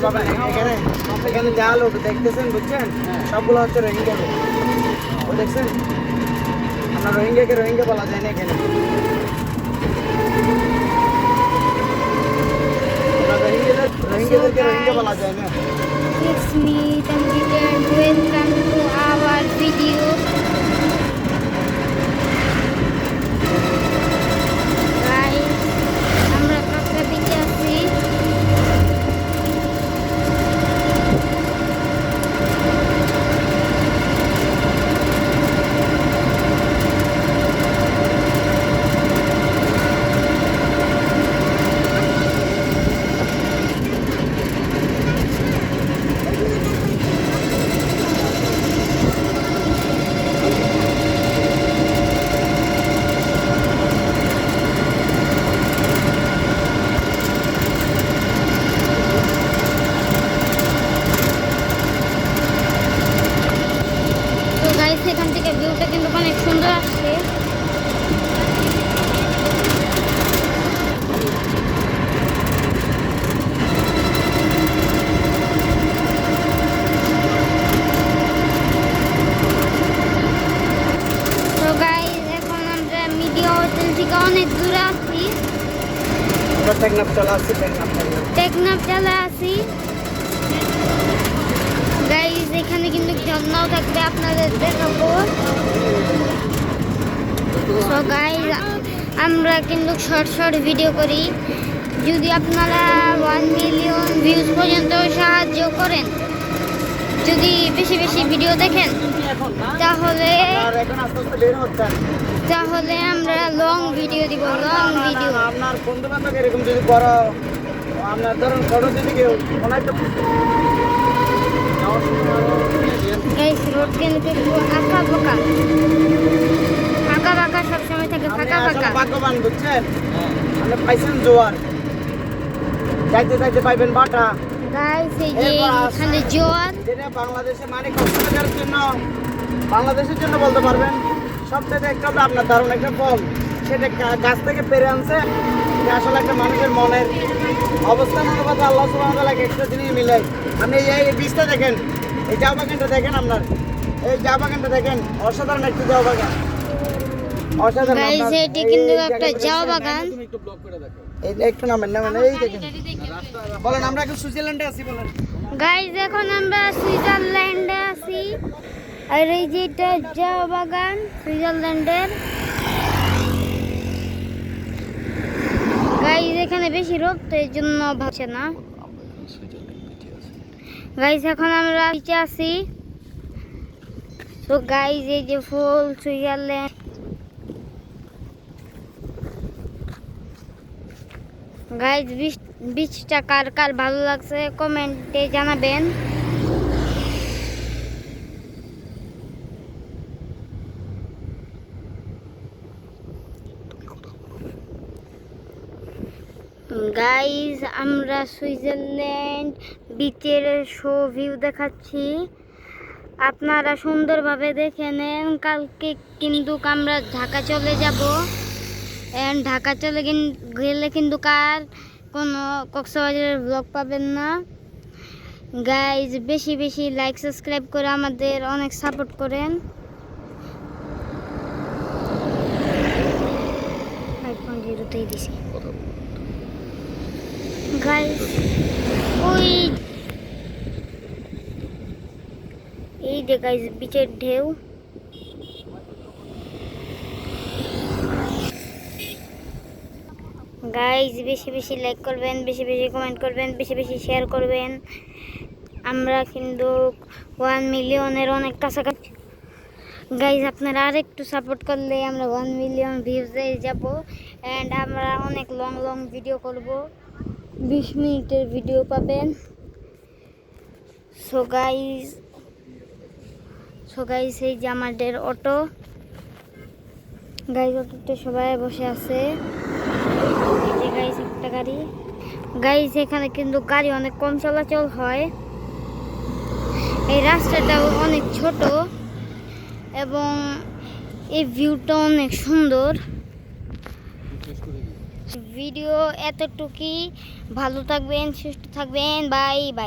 পাবেন এখানে। এখানে যা লোক দেখতেছেন বুঝছেন, সবগুলো হচ্ছে রোহিঙ্গা লোক। ও দেখছেন, আপনার রোহিঙ্গাকে রোহিঙ্গা বলা যায় না এখানে। রোহিঙ্গাদেরকে রোহিঙ্গা বলা যায় না। It's me, Tanvir. Welcome to our video. Guys, আমরা কাঁকড়া বিচে আছি। এখান থেকে ভিউটা কিন্তু অনেক সুন্দর আসছে। তো গাইস, এখন আমরা মিডিয়া হোটেল থেকে অনেক দূরে আছি। টেকনাফ চলে আছি গাইস। এখানে কিন্তু ঝর্ণাও থাকবে, আপনাদের দেখাবো। সো গাইস, আমরা কিন্তু শর্ট ভিডিও করি। যদি আপনারা 1 মিলিয়ন ভিউজ পর্যন্ত সাহায্য করেন, যদি বেশি ভিডিও দেখেন, তাহলে আমরা লং ভিডিও দিব। লং ভিডিও আপনার বন্ধু বান্ধব এরকম যদি বড় আপনার ধরুন ফটো যদি কেউ গাইস, রোড কিন্তু আঁকা বাঁকা সবসময় থাকে, ফাঁকা ভাগ্যবান বুঝছেন। আপনি পাইছেন জোয়ার, যাইতে পাইবেন বাটা। গাইস, এই যে এখানে জোয়ার, যেটা বাংলাদেশে মানে কক্সবাজারের জন্য, বাংলাদেশের জন্য বলতে পারবেন সবথেকে একটা আপনার দারুণ একটা ফল, সেটা গাছ থেকে পেরে আনছে। আসলে একটা মানুষের মনের অবস্থান অনুপাতে আল্লাহ সুবহানাহু ওয়া তাআলা একটা জিনিস মিলাই। আপনি এই বীজটা দেখেন, এই চা বাগানটা দেখেন, আপনার এই চা বাগানটা দেখেন, অসাধারণ একটা চা বাগান, অসাধারণ। গাইস, এটি কিন্তু একটা চা বাগান। তুমি একটু ব্লক করে দেখো, এই একটু নামেন, এই দেখেন। বলেন, আমরা এখন সুইজারল্যান্ডে আছি, বলেন। গাইস, এখন আমরা সুইজারল্যান্ডে আছি, আর এই যে এটা চা বাগান সুইজারল্যান্ডের। গাইস, এখানে বেশি রোদ, তো এই জন্য ভাবছে না। গাইস, এখন আমরা নিচে আছি। তো গাইস, এই যে ফুল সুইজারল্যান্ড। গাইস, বিচটা কার ভালো লাগছে কমেন্টে জানাবেন। গাইস, আমরা সুইজারল্যান্ড বিচের শো ভিউ দেখাচ্ছি, আপনারা সুন্দরভাবে দেখে নেন। কালকে কিন্তু আমরা ঢাকা চলে যাব, এন্ড ঢাকা চলে গেলে কিন্তু কোনো কক্সবাজারের ব্লগ পাবেন না। গাইস, বেশি লাইক সাবস্ক্রাইব করে আমাদের অনেক সাপোর্ট করেন। জিরোতেই দিছি গাইস। এই যে গাইস, বিচের ঢেউ। গাইস, বেশি লাইক করবেন, বেশি কমেন্ট করবেন, বেশি শেয়ার করবেন। আমরা কিন্তু 1 মিলিয়নের অনেক কাছাকাছি। গাইস, আপনারা আর একটু সাপোর্ট করলে আমরা 1 মিলিয়ন ভিউজে যাব, এন্ড আমরা অনেক লং ভিডিও করব, 20 মিনিটের ভিডিও পাবেন। সো গাইস, এই যে আমাদের অটো। গাইস, অটোতে সবাই বসে আছে। এই যে গাইস, একটা গাড়ি। গাইস, এখানে কিন্তু গাড়ি অনেক কম চলাচল হয়। এই রাস্তাটাও অনেক ছোট এবং এই ভিউটা অনেক সুন্দর। ভিডিও এতটুকুই। ভালো থাকবেন, সুস্থ থাকবেন। Bye bye.